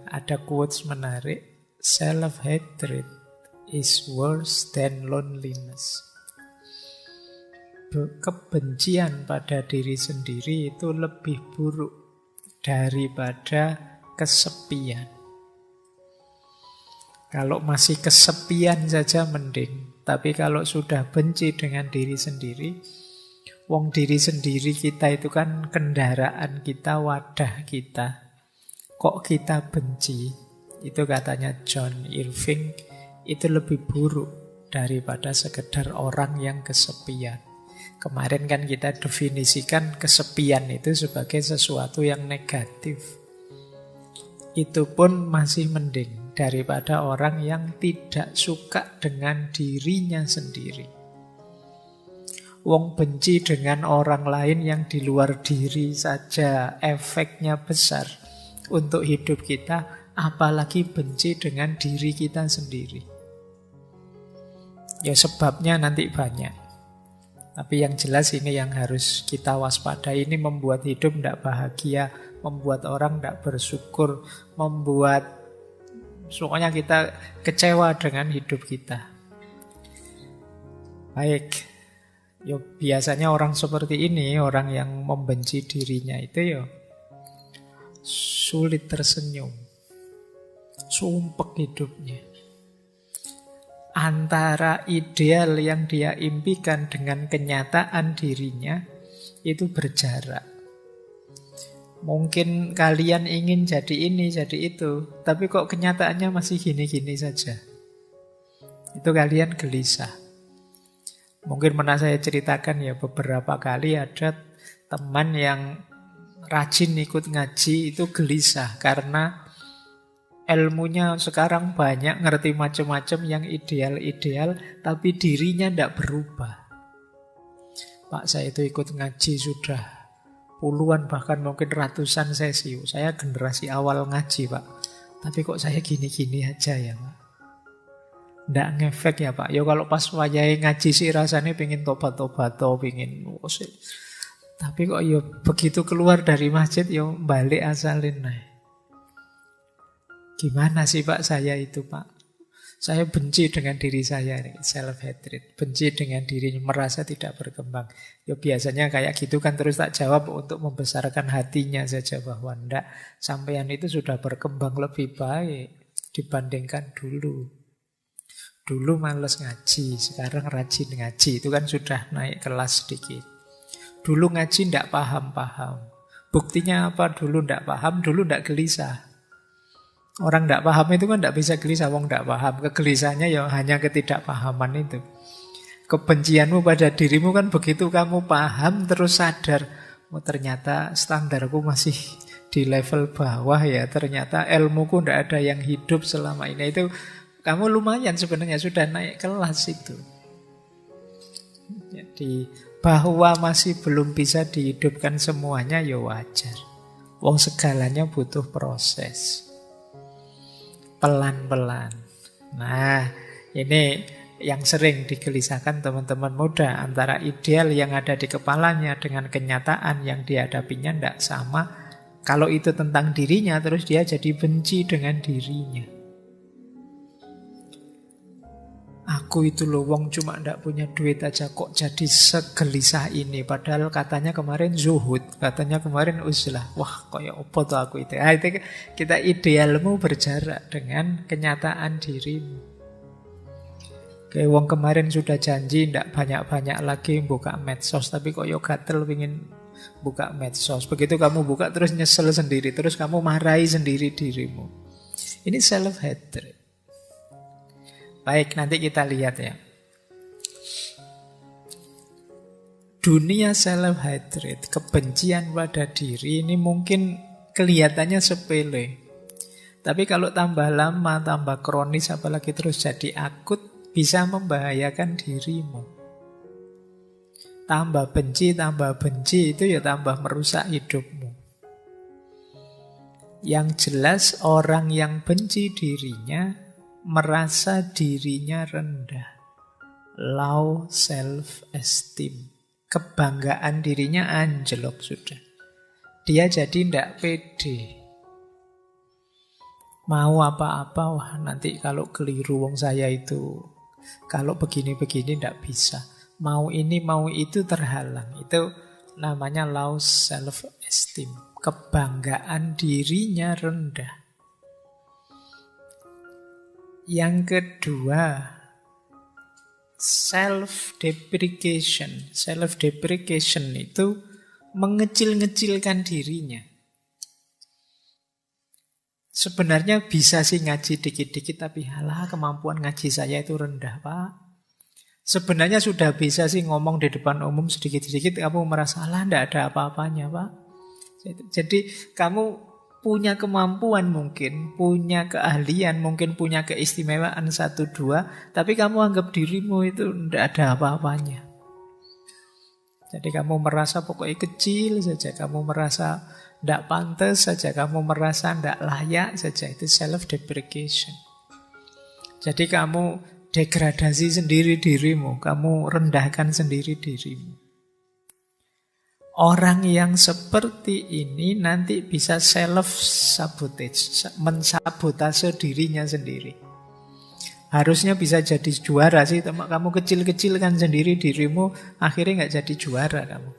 Ada quotes menarik, self-hatred is worse than loneliness. Kebencian pada diri sendiri itu lebih buruk daripada kesepian. Kalau masih kesepian saja mending, tapi kalau sudah benci dengan diri sendiri, wong diri sendiri kita itu kan kendaraan kita, wadah kita. Kok kita benci? Itu katanya John Irving, itu lebih buruk daripada sekedar orang yang kesepian. Kemarin kan kita definisikan kesepian itu sebagai sesuatu yang negatif. Itu pun masih mending daripada orang yang tidak suka dengan dirinya sendiri. Wong benci dengan orang lain yang di luar diri saja efeknya besar untuk hidup kita, apalagi benci dengan diri kita sendiri. Ya sebabnya nanti banyak. Tapi yang jelas ini yang harus kita waspadai. Ini membuat hidup tidak bahagia, membuat orang tidak bersyukur, membuat pokoknya kita kecewa dengan hidup kita. Baik, yo biasanya orang seperti ini, orang yang membenci dirinya itu yo sulit tersenyum, sumpek hidupnya. Antara ideal yang dia impikan dengan kenyataan dirinya itu berjarak. Mungkin kalian ingin jadi ini, jadi itu, tapi kok kenyataannya masih gini-gini saja. Itu kalian gelisah. Mungkin pernah saya ceritakan ya, beberapa kali ada teman yang rajin ikut ngaji itu gelisah karena ilmunya sekarang banyak, ngerti macam-macam yang ideal-ideal, tapi dirinya tidak berubah. Pak, saya itu ikut ngaji sudah puluhan, bahkan mungkin ratusan sesi. Saya generasi awal ngaji, Pak. Tapi kok saya gini-gini aja ya, Pak. Tidak ngefek ya, Pak. Ya kalau pas wayai ngaji sih rasanya pengen tobat-tobat, pengen musik. Tapi kok ya begitu keluar dari masjid, ya balik asalin naik. Gimana sih Pak saya itu Pak? Saya benci dengan diri saya, self-hatred. Benci dengan dirinya, merasa tidak berkembang. Ya biasanya kayak gitu kan terus tak jawab untuk membesarkan hatinya saja bahwa enggak, sampean itu sudah berkembang lebih baik dibandingkan dulu. Dulu males ngaji, sekarang rajin ngaji. Itu kan sudah naik kelas sedikit. Dulu ngaji enggak paham-paham. Buktinya apa? Dulu enggak paham, dulu enggak gelisah. Orang tidak paham itu kan tidak bisa gelisah, wong tidak paham. Kegelisahannya ya hanya ketidakpahaman itu. Kebencianmu pada dirimu kan begitu kamu paham terus sadar, oh ternyata standarku masih di level bawah ya, ternyata ilmuku tidak ada yang hidup selama ini. Itu kamu lumayan sebenarnya sudah naik kelas itu. Jadi bahwa masih belum bisa dihidupkan semuanya ya wajar. Wong segalanya butuh proses. Pelan-pelan. Nah, ini yang sering digelisahkan teman-teman muda. Antara ideal yang ada di kepalanya dengan kenyataan yang dihadapinya tidak sama. Kalau itu tentang dirinya, terus dia jadi benci dengan dirinya. Aku itu loh, wong cuma tidak punya duit aja kok jadi segelisah ini. Padahal katanya kemarin zuhud, katanya kemarin uzlah. Wah, kayak apa tuh aku itu? Nah, itu kita idealmu berjarak dengan kenyataan dirimu. Kayak wong kemarin sudah janji tidak banyak-banyak lagi buka medsos, tapi kok yo gatel pengen buka medsos. Begitu kamu buka terus nyesel sendiri, terus kamu marahi sendiri dirimu. Ini self-hatred. Baik, nanti kita lihat ya. Dunia self-hatred, kebencian pada diri ini mungkin kelihatannya sepele. Tapi kalau tambah lama, tambah kronis, apalagi terus jadi akut, bisa membahayakan dirimu. Tambah benci itu ya tambah merusak hidupmu. Yang jelas orang yang benci dirinya merasa dirinya rendah, low self-esteem, kebanggaan dirinya anjlok sudah. Dia jadi tidak pede. Mau apa-apa, wah nanti kalau keliru wong saya itu, kalau begini-begini tidak bisa. Mau ini, mau itu terhalang. Itu namanya low self-esteem. Kebanggaan dirinya rendah. Yang kedua, self-deprecation. Self-deprecation itu mengecil-ngecilkan dirinya. Sebenarnya bisa sih ngaji dikit-dikit, tapi halah kemampuan ngaji saya itu rendah, Pak. Sebenarnya sudah bisa sih ngomong di depan umum sedikit-sedikit, kamu merasa, alah tidak ada apa-apanya, Pak. Jadi kamu punya kemampuan mungkin, punya keahlian, mungkin punya keistimewaan 1-2, tapi kamu anggap dirimu itu tidak ada apa-apanya. Jadi kamu merasa pokoknya kecil saja, kamu merasa tidak pantas saja, kamu merasa tidak layak saja, itu self-deprecation. Jadi kamu degradasi sendiri dirimu, kamu rendahkan sendiri dirimu. Orang yang seperti ini nanti bisa self-sabotage, mensabotase dirinya sendiri. Harusnya bisa jadi juara sih, kamu kecil-kecilkan sendiri dirimu, akhirnya nggak jadi juara kamu.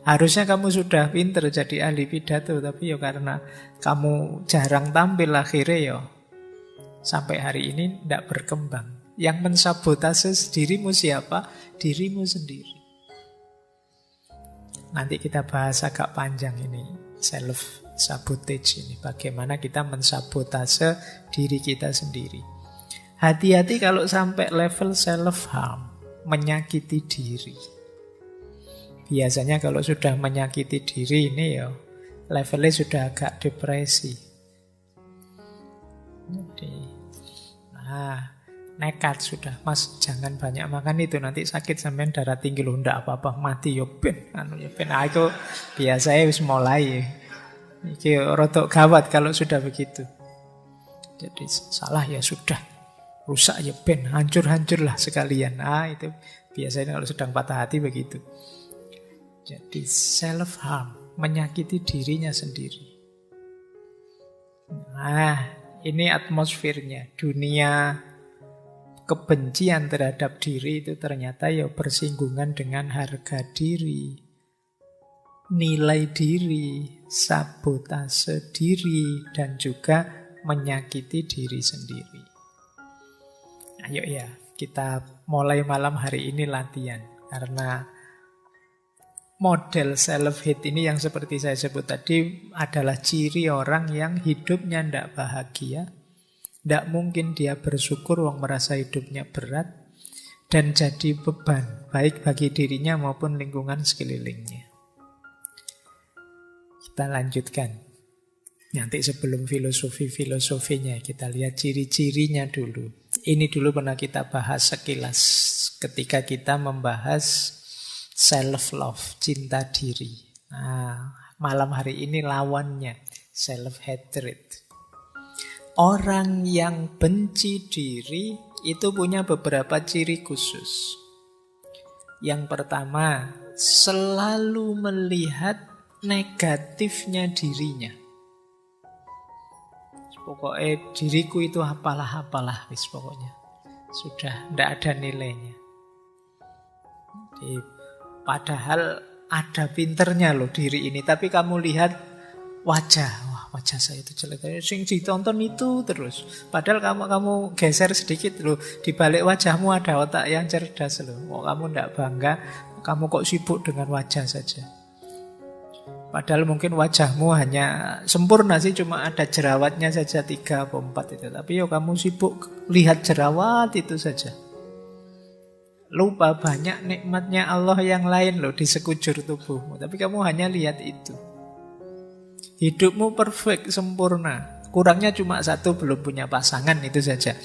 Harusnya kamu sudah pinter jadi ahli pidato, tapi ya karena kamu jarang tampil, akhirnya ya sampai hari ini tidak berkembang. Yang mensabotase dirimu siapa? Dirimu sendiri. Nanti kita bahas agak panjang ini, self-sabotage ini. Bagaimana kita mensabotase diri kita sendiri. Hati-hati kalau sampai level self-harm, menyakiti diri. Biasanya kalau sudah menyakiti diri ini ya levelnya sudah agak depresi. Jadi, nekat sudah, Mas jangan banyak makan itu, nanti sakit sampean darah tinggi loh, ndak apa-apa, mati yo ben, aku biasanya wis mulai. Iki rotok gawat kalau sudah begitu. Jadi salah ya sudah, rusak ya ben, hancur-hancurlah sekalian. Itu biasanya kalau sedang patah hati begitu. Jadi self-harm, menyakiti dirinya sendiri. Ini atmosfernya. Dunia kebencian terhadap diri itu ternyata ya bersinggungan dengan harga diri, nilai diri, sabotase diri, dan juga menyakiti diri sendiri. Ayo ya, kita mulai malam hari ini latihan. Karena model self-hate ini yang seperti saya sebut tadi adalah ciri orang yang hidupnya tidak bahagia. Tidak mungkin dia bersyukur, wong merasa hidupnya berat, dan jadi beban, baik bagi dirinya maupun lingkungan sekelilingnya. Kita lanjutkan. Nanti sebelum filosofinya, kita lihat ciri-cirinya dulu. Ini dulu pernah kita bahas sekilas ketika kita membahas self-love, cinta diri. Malam hari ini lawannya, self-hatred. Orang yang benci diri itu punya beberapa ciri khusus. Yang pertama, selalu melihat negatifnya dirinya. Pokoknya diriku itu apalah, wis pokoknya. Sudah tidak ada nilainya. Padahal ada pinternya loh diri ini, tapi kamu lihat wajah saya itu jelek, sing ditonton itu terus. Padahal kamu geser sedikit loh, di balik wajahmu ada otak yang cerdas loh. Kamu tidak bangga, kamu kok sibuk dengan wajah saja. Padahal mungkin wajahmu hanya sempurna sih, cuma ada jerawatnya saja 3 atau 4 itu. Tapi kamu sibuk lihat jerawat itu saja. Lupa banyak nikmatnya Allah yang lain loh di sekujur tubuhmu. Tapi kamu hanya lihat itu. Hidupmu perfect, sempurna. Kurangnya cuma 1, belum punya pasangan, itu saja.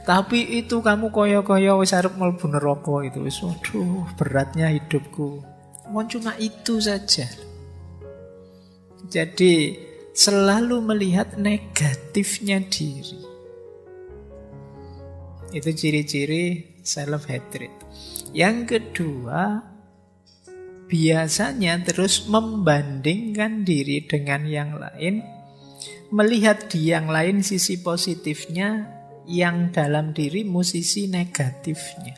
Tapi itu kamu koyo-koyo wis arep mlebu neraka itu. Waduh, beratnya hidupku. Mau cuma itu saja. Jadi selalu melihat negatifnya diri. Itu ciri-ciri self-hatred. Yang kedua, biasanya terus membandingkan diri dengan yang lain, melihat di yang lain sisi positifnya, yang dalam dirimu sisi negatifnya.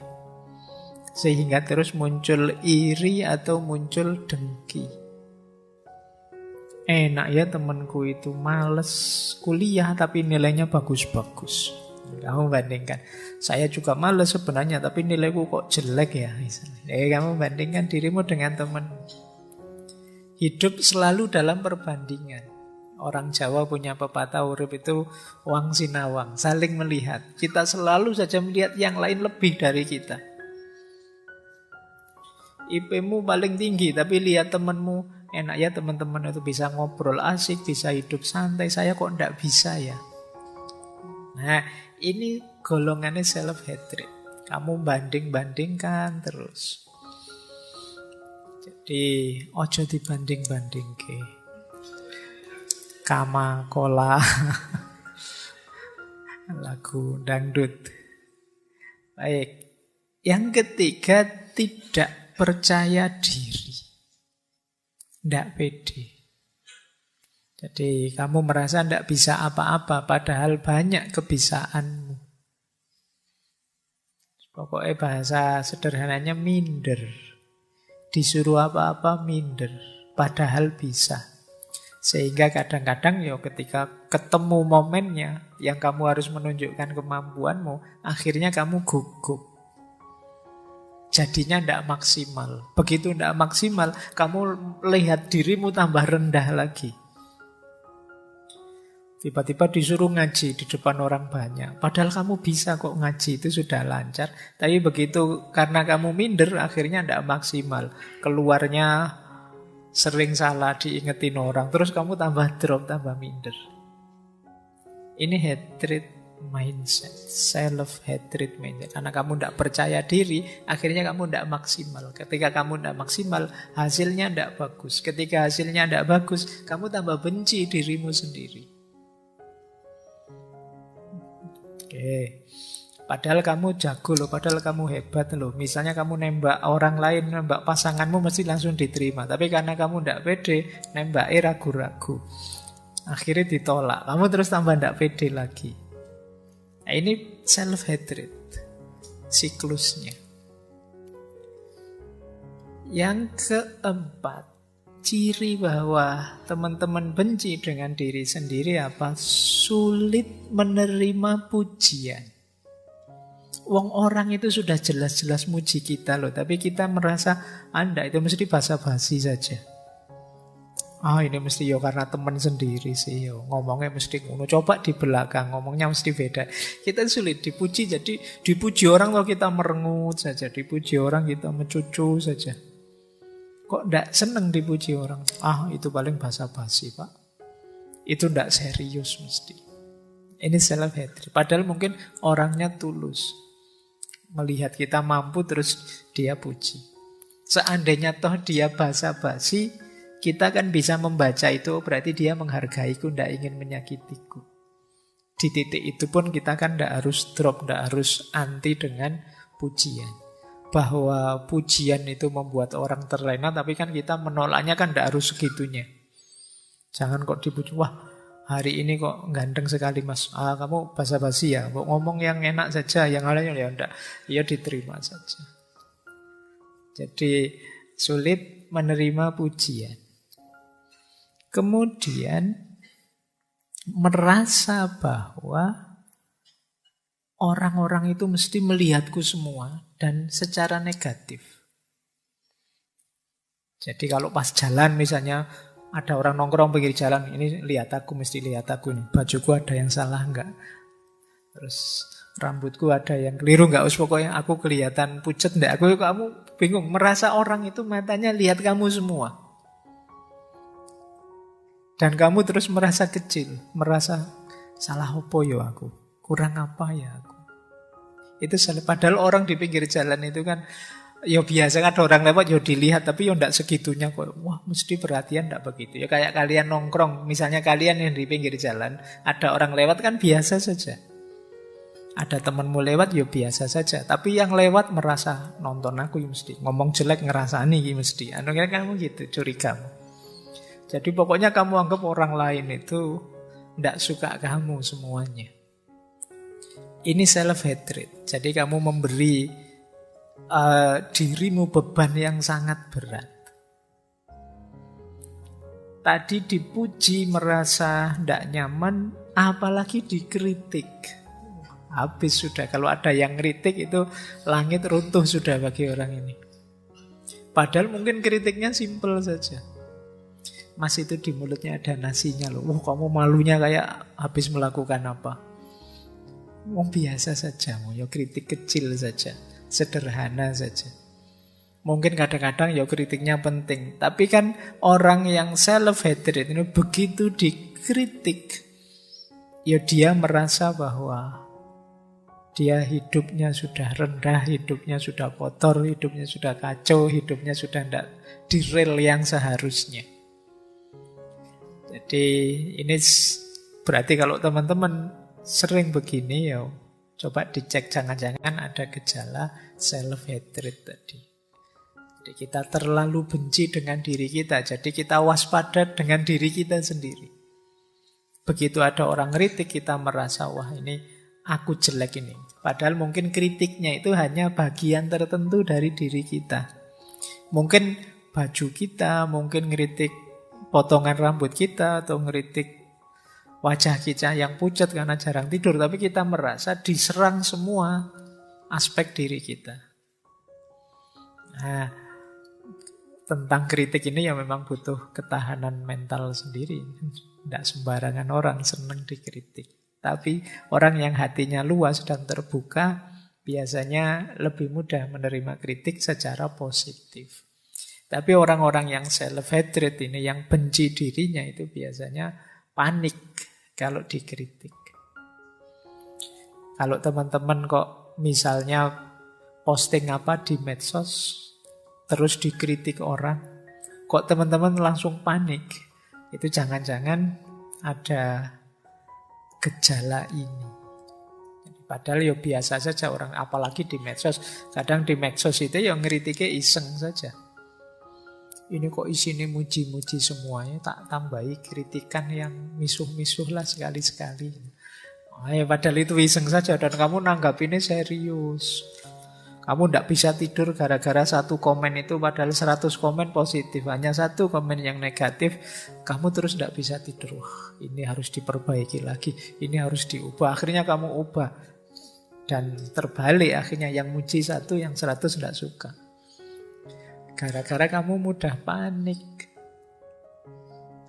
Sehingga terus muncul iri atau muncul dengki. Enak ya temanku itu males kuliah tapi nilainya bagus-bagus. Kamu bandingkan, saya juga males sebenarnya tapi nilaiku kok jelek ya. Kamu bandingkan dirimu dengan teman. Hidup selalu dalam perbandingan. Orang Jawa punya pepatah urip itu wang sinawang, saling melihat. Kita selalu saja melihat yang lain lebih dari kita. IP-mu paling tinggi tapi lihat temanmu, enak ya teman-teman itu bisa ngobrol asik, bisa hidup santai, saya kok enggak bisa ya. Nah, ini golongannya self-hatred. Kamu banding-bandingkan terus. Jadi, ojo dibanding-bandingke. Kama kola. Lagu dangdut. Baik. Yang ketiga, tidak percaya diri. Tidak pede. Jadi kamu merasa tidak bisa apa-apa, padahal banyak kebisaanmu. Pokoknya bahasa sederhananya minder. Disuruh apa-apa minder, padahal bisa. Sehingga kadang-kadang ya ketika ketemu momennya yang kamu harus menunjukkan kemampuanmu, akhirnya kamu gugup. Jadinya tidak maksimal. Begitu tidak maksimal, kamu lihat dirimu tambah rendah lagi. Tiba-tiba disuruh ngaji di depan orang banyak. Padahal kamu bisa kok ngaji, itu sudah lancar. Tapi begitu karena kamu minder, akhirnya tidak maksimal. Keluarnya sering salah diingetin orang. Terus kamu tambah drop, tambah minder. Ini hatred mindset, self-hatred mindset. Karena kamu tidak percaya diri, akhirnya kamu tidak maksimal. Ketika kamu tidak maksimal, hasilnya tidak bagus. Ketika hasilnya tidak bagus, kamu tambah benci dirimu sendiri. Oke. Padahal kamu jago loh, padahal kamu hebat loh. Misalnya kamu nembak orang lain, nembak pasanganmu mesti langsung diterima. Tapi karena kamu tidak pede, nembaknya ragu-ragu. Akhirnya ditolak. Kamu terus tambah tidak pede lagi. Nah, ini self-hatred. Siklusnya. Yang keempat, ciri bahwa teman-teman benci dengan diri sendiri apa? Sulit menerima pujian. Wong orang itu sudah jelas-jelas muji kita loh, tapi kita merasa Anda itu mesti basa-basi saja. Ini mesti yo karena teman sendiri sih yo. Ngomongnya mesti ngono. Coba di belakang ngomongnya mesti beda. Kita sulit dipuji, jadi dipuji orang kalau kita merengut saja, dipuji orang kita mencucu saja. Kok ndak seneng dipuji orang? Itu paling basa-basi, Pak. Itu ndak serius mesti. Ini self-hatred. Padahal mungkin orangnya tulus. Melihat kita mampu terus dia puji. Seandainya toh dia basa-basi, kita kan bisa membaca itu berarti dia menghargaiku, ndak ingin menyakitiku. Di titik itu pun kita kan ndak harus drop, ndak harus anti dengan pujian. Bahwa pujian itu membuat orang terlena, tapi kan kita menolaknya kan tidak harus segitunya. Jangan kok dipuji, wah hari ini kok ganteng sekali mas. Kamu basa-basi ya, mau ngomong yang enak saja, yang lainnya ya enggak. Ya diterima saja. Jadi sulit menerima pujian. Kemudian merasa bahwa orang-orang itu mesti melihatku semua dan secara negatif. Jadi kalau pas jalan misalnya ada orang nongkrong pinggir jalan, ini lihat aku, mesti lihat aku nih. Bajuku ada yang salah enggak? Terus rambutku ada yang keliru enggak? Pokoknya aku kelihatan pucet enggak? Kamu bingung, merasa orang itu matanya lihat kamu semua. Dan kamu terus merasa kecil, merasa salah apa ya aku? Kurang apa ya aku? Itu padahal orang di pinggir jalan itu kan ya biasa kan ada orang lewat ya dilihat, tapi ya enggak segitunya kok. Wah, mesti perhatian enggak begitu. Ya kayak kalian nongkrong, misalnya kalian yang di pinggir jalan, ada orang lewat kan biasa saja. Ada temanmu lewat ya biasa saja, tapi yang lewat merasa nonton aku ya mesti. Ngomong jelek ngerasani ya mesti. Kira kamu gitu, curigamu. Jadi pokoknya kamu anggap orang lain itu tidak suka kamu semuanya. Ini self-hatred. Jadi kamu memberi dirimu beban yang sangat berat. Tadi dipuji merasa tidak nyaman, apalagi dikritik. Habis sudah. Kalau ada yang kritik itu langit runtuh sudah bagi orang ini. Padahal mungkin kritiknya simpel saja. Mas itu di mulutnya ada nasinya loh. Kamu malunya kayak habis melakukan apa. Biasa saja. Ya kritik kecil saja. Sederhana saja. Mungkin kadang-kadang ya kritiknya penting. Tapi kan orang yang self-hatred ini begitu dikritik, ya dia merasa bahwa dia hidupnya sudah rendah, hidupnya sudah kotor, hidupnya sudah kacau, hidupnya sudah tidak di rel yang seharusnya. Jadi ini berarti kalau teman-teman sering begini ya coba dicek jangan-jangan ada gejala self-hatred tadi. Jadi kita terlalu benci dengan diri kita. Jadi kita waspada dengan diri kita sendiri. Begitu ada orang kritik kita merasa wah ini aku jelek ini. Padahal mungkin kritiknya itu hanya bagian tertentu dari diri kita. Mungkin baju kita, mungkin ngeritik potongan rambut kita atau ngeritik wajah kita yang pucat karena jarang tidur. Tapi kita merasa diserang semua aspek diri kita. Nah, tentang kritik ini ya memang butuh ketahanan mental sendiri. Tidak sembarangan orang senang dikritik. Tapi orang yang hatinya luas dan terbuka biasanya lebih mudah menerima kritik secara positif. Tapi orang-orang yang self-hatred ini, yang benci dirinya itu biasanya panik kalau dikritik. Kalau teman-teman kok misalnya posting apa di medsos, terus dikritik orang, kok teman-teman langsung panik? Itu jangan-jangan ada gejala ini. Padahal ya biasa saja orang, apalagi di medsos. Kadang di medsos itu yang ngeritiknya iseng saja. Ini kok isinya muji-muji semuanya, tak tambahi kritikan yang misuh-misuh lah sekali-sekali. Padahal itu iseng saja dan kamu nanggapinnya serius. Kamu tidak bisa tidur gara-gara satu komen itu, padahal 100 komen positif. Hanya satu komen yang negatif, kamu terus tidak bisa tidur. Wah, ini harus diperbaiki lagi, ini harus diubah. Akhirnya kamu ubah. Dan terbalik akhirnya yang muji satu, yang 100 tidak suka. Gara-gara kamu mudah panik.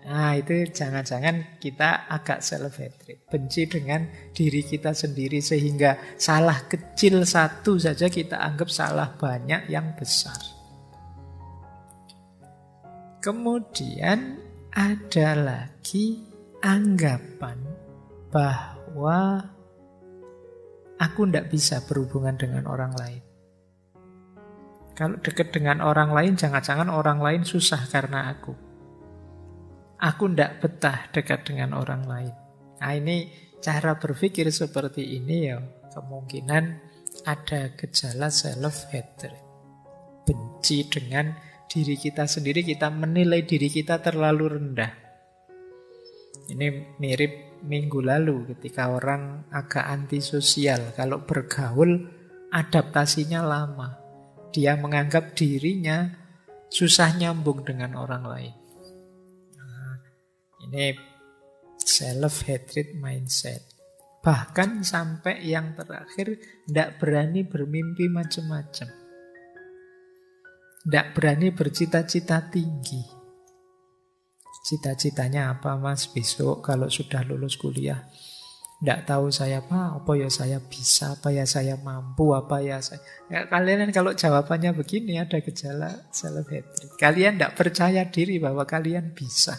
Nah itu jangan-jangan kita agak self-hatred. Benci dengan diri kita sendiri sehingga salah kecil satu saja kita anggap salah banyak yang besar. Kemudian ada lagi anggapan bahwa aku tidak bisa berhubungan dengan orang lain. Kalau dekat dengan orang lain, jangan-jangan orang lain susah karena aku. Aku tidak betah dekat dengan orang lain. Nah ini cara berpikir seperti ini ya kemungkinan ada gejala self-hatred. Benci dengan diri kita sendiri, kita menilai diri kita terlalu rendah. Ini mirip minggu lalu ketika orang agak antisosial. Kalau bergaul adaptasinya lama. Dia menganggap dirinya susah nyambung dengan orang lain. Ini self-hatred mindset. Bahkan sampai yang terakhir tidak berani bermimpi macam-macam. Tidak berani bercita-cita tinggi. Cita-citanya apa mas besok kalau sudah lulus kuliah? Tidak tahu saya apa ya saya bisa, apa ya saya mampu, apa ya saya... Ya, kalian kalau jawabannya begini ada gejala self-hatred. Kalian tidak percaya diri bahwa kalian bisa.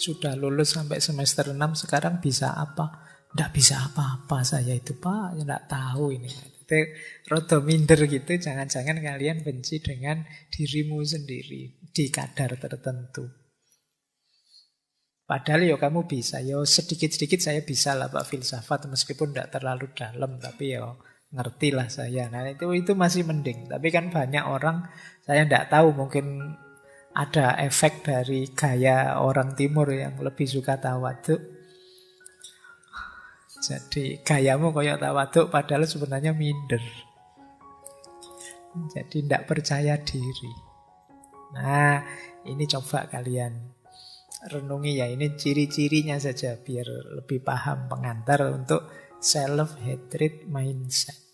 Sudah lulus sampai semester 6, sekarang bisa apa? Tidak bisa apa-apa saya itu pak, tidak tahu ini. Itu rada minder gitu, jangan-jangan kalian benci dengan dirimu sendiri di kadar tertentu. Padahal ya kamu bisa, ya sedikit-sedikit saya bisa lah Pak filsafat, meskipun tidak terlalu dalam, tapi ya ngerti lah saya. Nah itu masih mending. Tapi kan banyak orang, saya tidak tahu mungkin ada efek dari gaya orang timur yang lebih suka tawaduk. Jadi gayamu kayak tawaduk padahal sebenarnya minder. Jadi tidak percaya diri. Nah, ini coba kalian renungi ya. Ini ciri-cirinya saja biar lebih paham pengantar untuk self-hatred mindset.